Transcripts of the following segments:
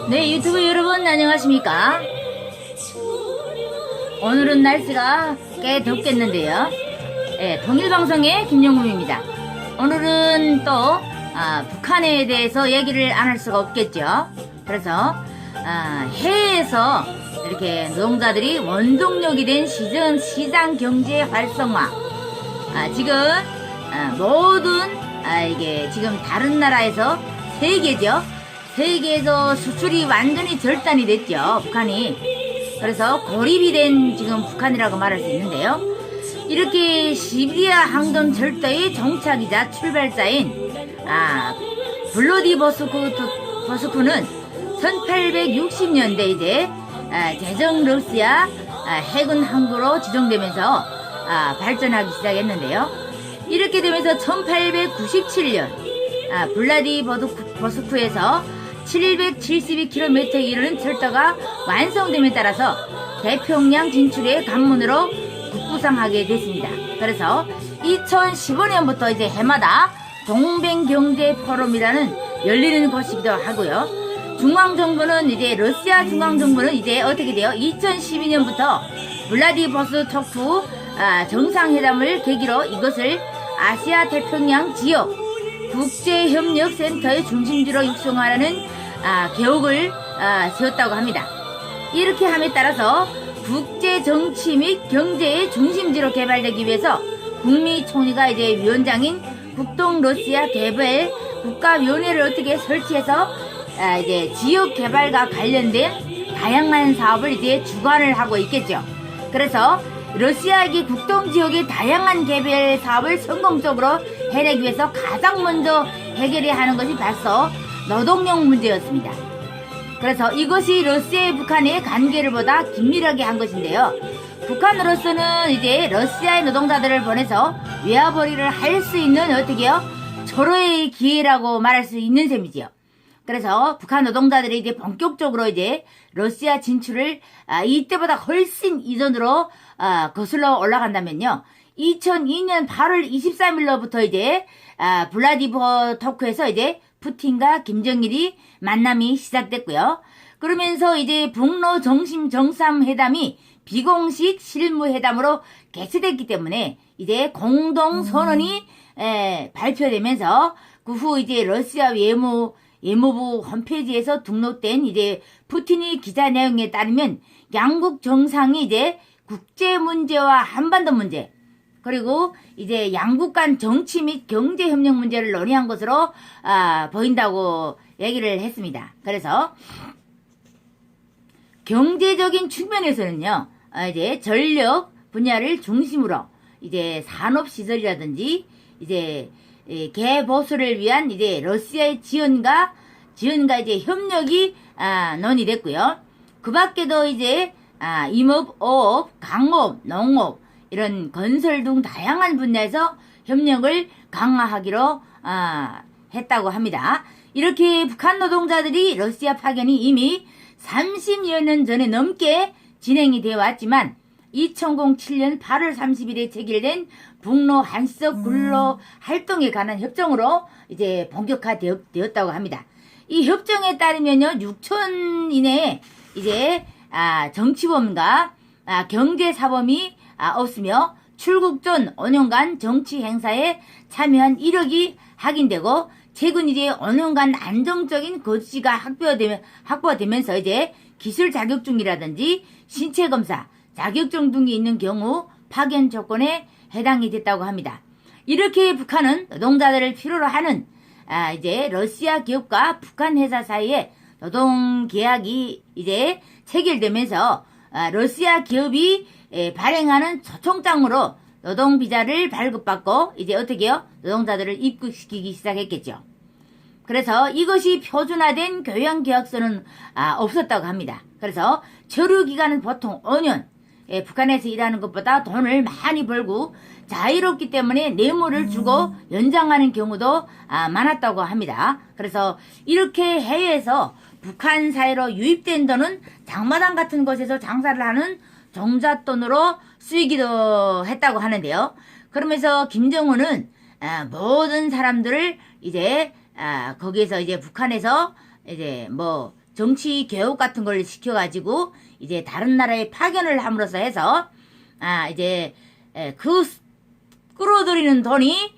네, 유튜브 여러분 안녕하십니까? 오늘은 날씨가 꽤 덥겠는데요. 네, 통일방송의 김영금입니다. 오늘은 또 북한에 대해서 얘기를 안 할 수가 없겠죠. 그래서 해외에서 이렇게 노동자들이 원동력이 된 시장 경제 활성화, 지금 모든 이게 지금 다른 나라에서 세계에서 수출이 완전히 절단이 됐죠, 북한이. 그래서 고립이 된 지금 북한이라고 말할 수 있는데요. 이렇게 시베리아 항공 철도의 정착이자 출발자인 블라디보스토크는 1860년대 이제 제정 러시아 해군 항구로 지정되면서 발전하기 시작했는데요. 이렇게 되면서 1897년 블라디보스토크에서 772km에 이르는 철도가 완성됨에 따라서 태평양 진출의 관문으로 급부상하게 됐습니다. 그래서 2015년부터 이제 해마다 동맹경제 포럼이라는 열리는 곳이기도 하고요. 러시아 중앙정부는 이제 어떻게 돼요? 2012년부터 블라디보스토크 정상회담을 계기로 이것을 아시아 태평양 지역 국제협력센터의 중심지로 육성하라는 계획을 세웠다고 합니다. 이렇게 함에 따라서 국제정치 및 경제의 중심지로 개발되기 위해서 국무총리가 이제 위원장인 국동러시아 개발 국가위원회를 어떻게 설치해서 이제 지역 개발과 관련된 다양한 사업을 이제 주관을 하고 있겠죠. 그래서 러시아의 국동지역의 다양한 개발 사업을 성공적으로 해내기 위해서 가장 먼저 해결해야 하는 것이 벌써 노동력 문제였습니다. 그래서 이것이 러시아의 북한의 관계를 보다 긴밀하게 한 것인데요. 북한으로서는 이제 러시아의 노동자들을 보내서 외화벌이를 할 수 있는 어떻게요? 절호의 기회라고 말할 수 있는 셈이지요. 그래서 북한 노동자들이 이제 본격적으로 이제 러시아 진출을 이때보다 훨씬 이전으로 거슬러 올라간다면요. 2002년 8월 23일로부터 이제 블라디보스토크에서 이제 푸틴과 김정일이 만남이 시작됐고요. 그러면서 이제 북러 정심 정상회담이 비공식 실무회담으로 개최됐기 때문에 이제 공동 선언이 발표되면서 그 후 이제 러시아 외무부 홈페이지에서 등록된 이제 푸틴의 기자 내용에 따르면 양국 정상이 이제 국제 문제와 한반도 문제, 그리고 이제 양국 간 정치 및 경제 협력 문제를 논의한 것으로 보인다고 얘기를 했습니다. 그래서 경제적인 측면에서는요, 이제 전력 분야를 중심으로 이제 산업 시설이라든지 이제 개보수를 위한 이제 러시아의 지원과 이제 협력이 논의됐고요. 그 밖에도 이제 임업, 어업, 강업, 농업, 이런 건설 등 다양한 분야에서 협력을 강화하기로 했다고 합니다. 이렇게 북한 노동자들이 러시아 파견이 이미 30여 년 전에 넘게 진행이 되어 왔지만 2007년 8월 30일에 체결된 북러 한시적 근로 활동에 관한 협정으로 이제 본격화되었다고 합니다. 이 협정에 따르면요, 6천 이내에 이제 정치범과 경제사범이 없으며 출국 전 5년간 정치 행사에 참여한 이력이 확인되고 최근 이제 5년간 안정적인 거주지가 확보되면서 이제 기술 자격증이라든지 신체 검사, 자격증 등이 있는 경우 파견 조건에 해당이 됐다고 합니다. 이렇게 북한은 노동자들을 필요로 하는 이제 러시아 기업과 북한 회사 사이에 노동 계약이 이제 체결되면서 러시아 기업이 발행하는 초청장으로 노동 비자를 발급받고 이제 어떻게요? 노동자들을 입국시키기 시작했겠죠. 그래서 이것이 표준화된 교양 계약서는 없었다고 합니다. 그래서 체류 기간은 보통 5년. 북한에서 일하는 것보다 돈을 많이 벌고 자유롭기 때문에 뇌물을 주고 연장하는 경우도 많았다고 합니다. 그래서 이렇게 해외에서 북한 사회로 유입된 돈은 장마당 같은 곳에서 장사를 하는 종잣돈으로 쓰이기도 했다고 하는데요. 그러면서 김정은은 모든 사람들을 이제 거기에서 이제 북한에서 이제 뭐 정치 개혁 같은 걸 시켜가지고 이제 다른 나라에 파견을 함으로써 해서 이제 그 끌어들이는 돈이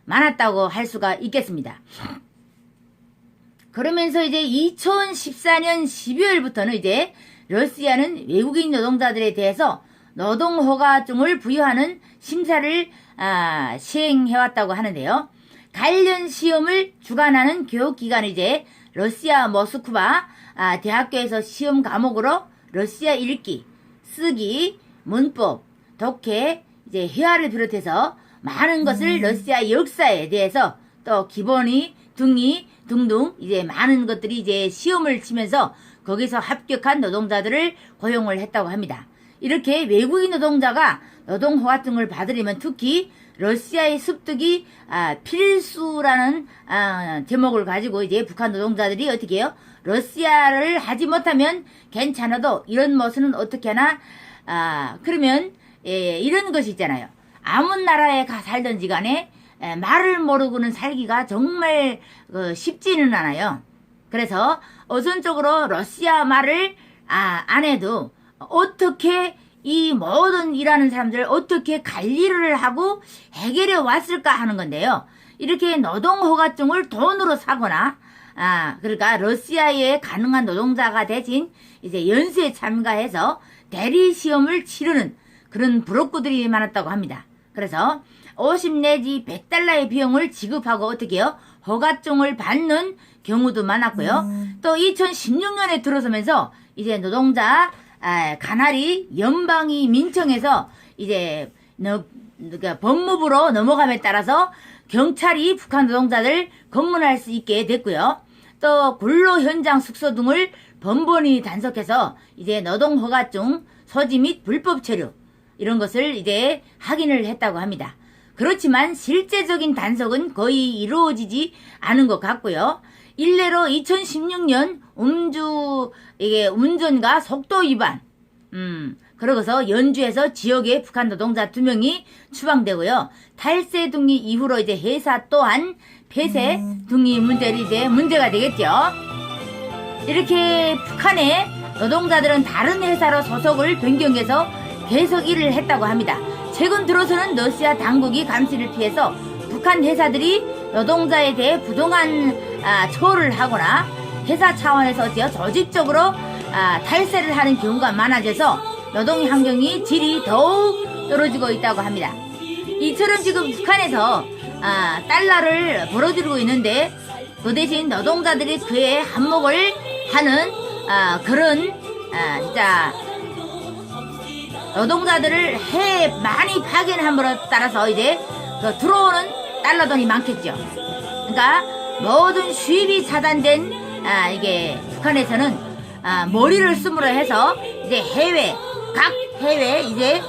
많았다고 할 수가 있겠습니다. 그러면서 이제 2014년 12월부터는 이제 러시아는 외국인 노동자들에 대해서 노동허가증을 부여하는 심사를 시행해왔다고 하는데요. 관련 시험을 주관하는 교육기관은 이제 러시아 모스크바 대학교에서 시험 과목으로 러시아 읽기, 쓰기, 문법, 독해, 이제 회화를 비롯해서 많은 것을 러시아 역사에 대해서 또 기본이 등등 이제 많은 것들이 이제 시험을 치면서 거기서 합격한 노동자들을 고용을 했다고 합니다. 이렇게 외국인 노동자가 노동허가증을 받으려면 특히 러시아의 습득이 필수라는 제목을 가지고 이제 북한 노동자들이 어떻게 해요? 러시아를 하지 못하면 괜찮아도 이런 모습은 어떻게 하나? 그러면 이런 것이 있잖아요. 아무 나라에 살든지 간에 말을 모르고는 살기가 정말 쉽지는 않아요. 그래서 우선적으로 러시아 말을 안 해도 어떻게 이 모든 일하는 사람들 어떻게 관리를 하고 해결해 왔을까 하는 건데요. 이렇게 노동허가증을 돈으로 사거나 그러니까 러시아에 가능한 노동자가 대신 이제 연수에 참가해서 대리 시험을 치르는 그런 브로커들이 많았다고 합니다. 그래서 50 내지 100달러의 비용을 지급하고 어떻게 해요? 허가증을 받는 경우도 많았고요. 또 2016년에 들어서면서 이제 노동자 가나리 연방이 민청에서 이제 그러니까 법무부로 넘어감에 따라서 경찰이 북한 노동자들 검문할 수 있게 됐고요. 또 근로 현장 숙소 등을 번번이 단속해서 이제 노동허가증 소지 및 불법 체류 이런 것을 이제 확인을 했다고 합니다. 그렇지만 실제적인 단속은 거의 이루어지지 않은 것 같고요. 일례로 2016년 운전과 속도 위반, 그러고서 연주에서 지역의 북한 노동자 2명이 추방되고요. 탈세 등이 이후로 이제 회사 또한 폐쇄 등이 문제가 되겠죠. 이렇게 북한의 노동자들은 다른 회사로 소속을 변경해서 계속 일을 했다고 합니다. 최근 들어서는 러시아 당국이 감시를 피해서 북한 회사들이 노동자에 대해 부당한 처우를 하거나 회사 차원에서 어찌요 조직적으로 탈세를 하는 경우가 많아져서 노동 환경이 질이 더욱 떨어지고 있다고 합니다. 이처럼 지금 북한에서 달러를 벌어들이고 있는데 그 대신 노동자들이 그에 한몫을 하는 그런 진짜 노동자들을 많이 파견함으로 따라서 이제 들어오는 달러 돈이 많겠죠. 그러니까 모든 수입이 차단된 이게 북한에서는 머리를 쓰므로 해서 이제 각 해외 이제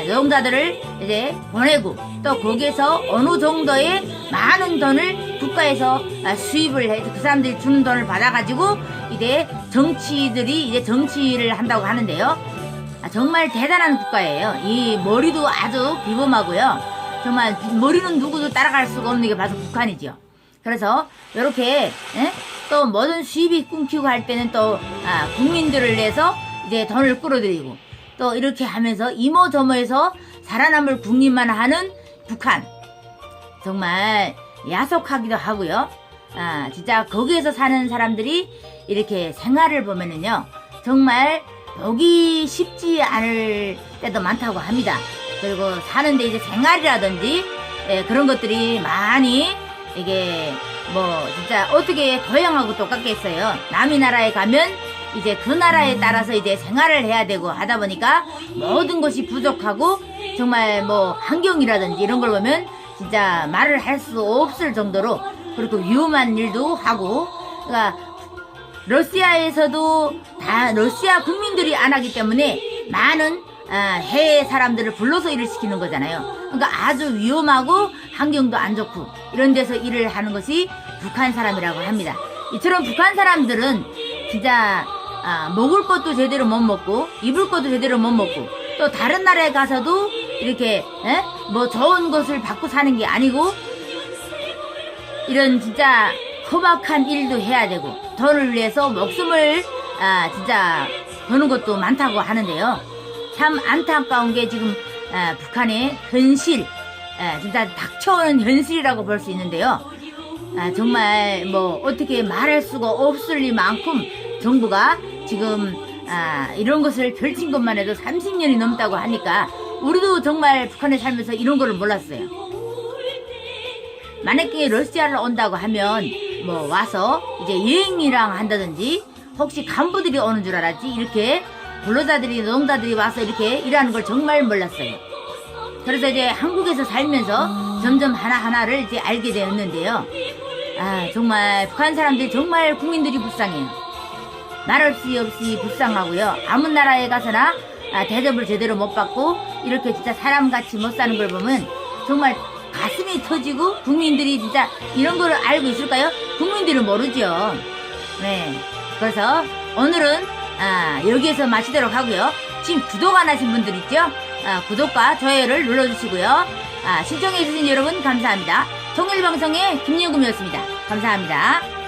노동자들을 이제 보내고 또 거기에서 어느 정도의 많은 돈을 국가에서 수입을 해서 그 사람들이 주는 돈을 받아가지고 이제 정치들이 이제 정치를 한다고 하는데요. 정말 대단한 국가예요. 이 머리도 아주 비범하고요. 정말 머리는 누구도 따라갈 수가 없는 게 바로 북한이죠. 그래서 이렇게 또 모든 수입이 끊기고 할 때는 또 국민들을 내서 이제 돈을 끌어들이고 또 이렇게 하면서 이모저모해서 살아남을 국민만 하는 북한 정말 야속하기도 하고요. 진짜 거기에서 사는 사람들이 이렇게 생활을 보면은요 정말 보기 쉽지 않을 때도 많다고 합니다. 그리고 사는데 이제 생활이라든지 그런 것들이 많이 이게 진짜 어떻게 고향하고 똑같겠어요. 남의 나라에 가면 이제 그 나라에 따라서 이제 생활을 해야 되고 하다 보니까 모든 것이 부족하고 정말 환경이라든지 이런 걸 보면 진짜 말을 할 수 없을 정도로 그리고 위험한 일도 하고 그러니까 러시아에서도 다 러시아 국민들이 안 하기 때문에 많은 해외 사람들을 불러서 일을 시키는 거잖아요. 그러니까 아주 위험하고 환경도 안 좋고 이런 데서 일을 하는 것이 북한 사람이라고 합니다. 이처럼 북한 사람들은 진짜 먹을 것도 제대로 못 먹고 입을 것도 제대로 못 먹고 또 다른 나라에 가서도 이렇게 좋은 것을 받고 사는 게 아니고 이런 진짜 험악한 일도 해야 되고 돈을 위해서 목숨을 진짜 거는 것도 많다고 하는데요. 참 안타까운 게 지금 북한의 현실, 진짜 닥쳐오는 현실이라고 볼 수 있는데요. 정말 뭐 어떻게 말할 수가 없을 리만큼 정부가 지금 이런 것을 펼친 것만 해도 30년이 넘다고 하니까 우리도 정말 북한에 살면서 이런 거를 몰랐어요. 만약에 러시아를 온다고 하면 뭐 와서 이제 여행이랑 한다든지 혹시 간부들이 오는 줄 알았지 이렇게 근로자들이 노동자들이 와서 이렇게 일하는 걸 정말 몰랐어요. 그래서 이제 한국에서 살면서 점점 하나하나를 이제 알게 되었는데요. 정말 북한 사람들이 정말 국민들이 불쌍해요. 말없이 불쌍하고요. 아무 나라에 가서나 대접을 제대로 못 받고 이렇게 진짜 사람같이 못 사는 걸 보면 정말 가슴이 터지고 국민들이 진짜 이런 걸 알고 있을까요? 국민들은 모르죠. 네. 그래서 오늘은 여기에서 마치도록 하고요. 지금 구독 안 하신 분들 있죠? 구독과 좋아요를 눌러주시고요. 시청해주신 여러분 감사합니다. 통일방송의 김영금이었습니다. 감사합니다.